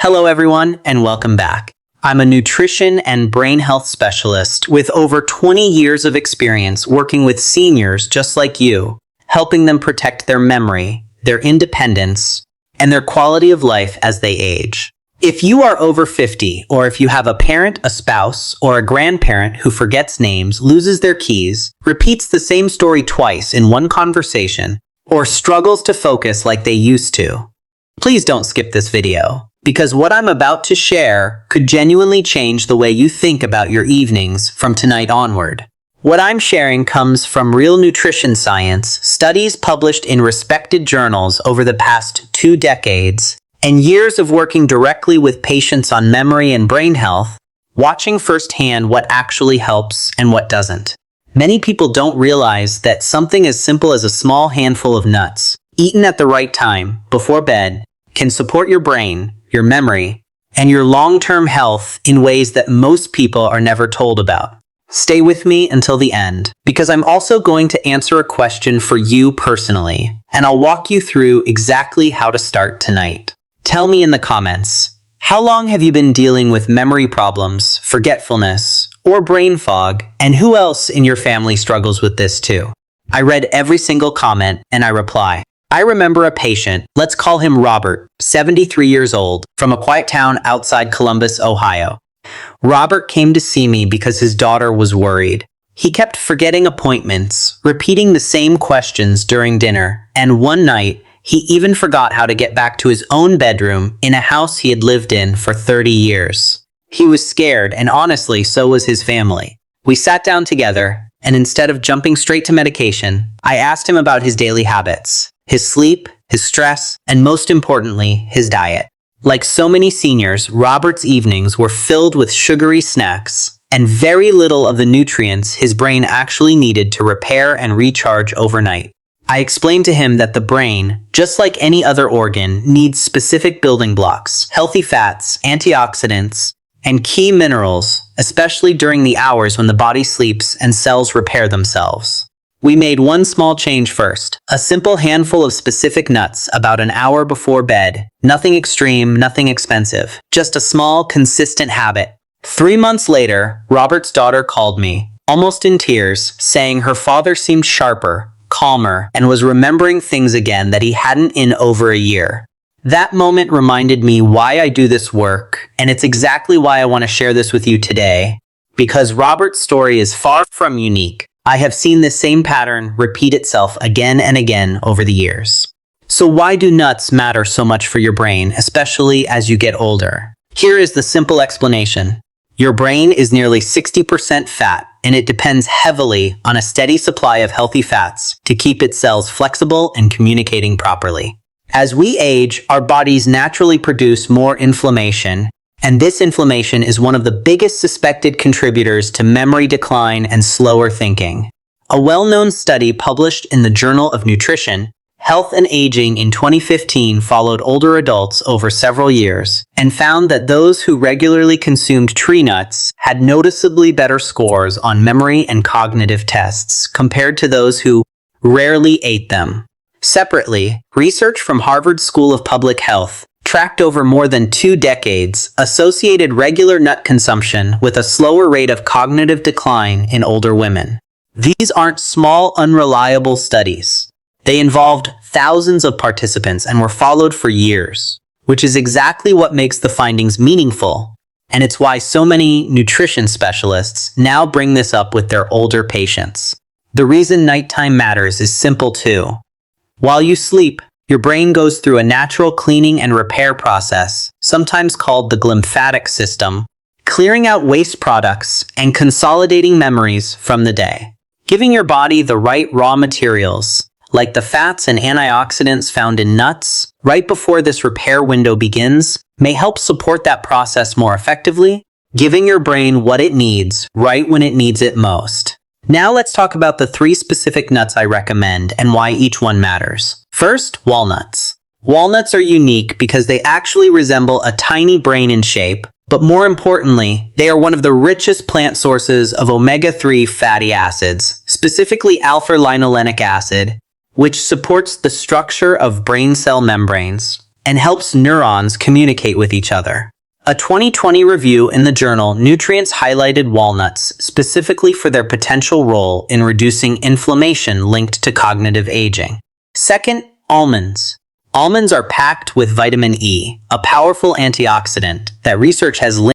Hello everyone, and welcome back. I'm a nutrition and brain health specialist with over 20 years of experience working with seniors just like you, helping them protect their memory, their independence, and their quality of life as they age. If you are over 50, or if you have a parent, a spouse, or a grandparent who forgets names, loses their keys, repeats the same story twice in one conversation, or struggles to focus like they used to, please don't skip this video, because what I'm about to share could genuinely change the way you think about your evenings from tonight onward. What I'm sharing comes from real nutrition science, studies published in respected journals over the past 2 decades, and years of working directly with patients on memory and brain health, watching firsthand what actually helps and what doesn't. Many people don't realize that something as simple as a small handful of nuts, eaten at the right time, before bed, can support your brain, your memory, and your long-term health in ways that most people are never told about. Stay with me until the end, because I'm also going to answer a question for you personally, and I'll walk you through exactly how to start tonight. Tell me in the comments, how long have you been dealing with memory problems, forgetfulness, or brain fog, and who else in your family struggles with this too? I read every single comment, and I reply. I remember a patient, let's call him Robert, 73 years old, from a quiet town outside Columbus, Ohio. Robert came to see me because his daughter was worried. He kept forgetting appointments, repeating the same questions during dinner, and one night, he even forgot how to get back to his own bedroom in a house he had lived in for 30 years. He was scared, and honestly, so was his family. We sat down together, and instead of jumping straight to medication, I asked him about his daily habits, his sleep, his stress, and most importantly, his diet. Like so many seniors, Robert's evenings were filled with sugary snacks and very little of the nutrients his brain actually needed to repair and recharge overnight. I explained to him that the brain, just like any other organ, needs specific building blocks, healthy fats, antioxidants, and key minerals, especially during the hours when the body sleeps and cells repair themselves. We made one small change first, a simple handful of specific nuts about an hour before bed. Nothing extreme, nothing expensive, just a small, consistent habit. 3 months later, Robert's daughter called me, almost in tears, saying her father seemed sharper, calmer, and was remembering things again that he hadn't in over a year. That moment reminded me why I do this work, and it's exactly why I want to share this with you today. Because Robert's story is far from unique. I have seen this same pattern repeat itself again and again over the years. So why do nuts matter so much for your brain, especially as you get older? Here is the simple explanation. Your brain is nearly 60% fat, and it depends heavily on a steady supply of healthy fats to keep its cells flexible and communicating properly. As we age, our bodies naturally produce more inflammation, and this inflammation is one of the biggest suspected contributors to memory decline and slower thinking. A well-known study published in the Journal of Nutrition, Health and Aging in 2015 followed older adults over several years and found that those who regularly consumed tree nuts had noticeably better scores on memory and cognitive tests compared to those who rarely ate them. Separately, research from Harvard School of Public Health tracked over more than 2 decades associated regular nut consumption with a slower rate of cognitive decline in older women. These aren't small, unreliable studies. They involved thousands of participants and were followed for years, which is exactly what makes the findings meaningful, and it's why so many nutrition specialists now bring this up with their older patients. The reason nighttime matters is simple too. While you sleep, your brain goes through a natural cleaning and repair process, sometimes called the glymphatic system, clearing out waste products and consolidating memories from the day. Giving your body the right raw materials, like the fats and antioxidants found in nuts, right before this repair window begins, may help support that process more effectively, giving your brain what it needs right when it needs it most. Now let's talk about the 3 specific nuts I recommend and why each one matters. First, walnuts. Walnuts are unique because they actually resemble a tiny brain in shape, but more importantly, they are one of the richest plant sources of omega-3 fatty acids, specifically alpha-linolenic acid, which supports the structure of brain cell membranes, and helps neurons communicate with each other. A 2020 review in the journal Nutrients highlighted walnuts specifically for their potential role in reducing inflammation linked to cognitive aging. Second, almonds. Almonds are packed with vitamin E, a powerful antioxidant that research has linked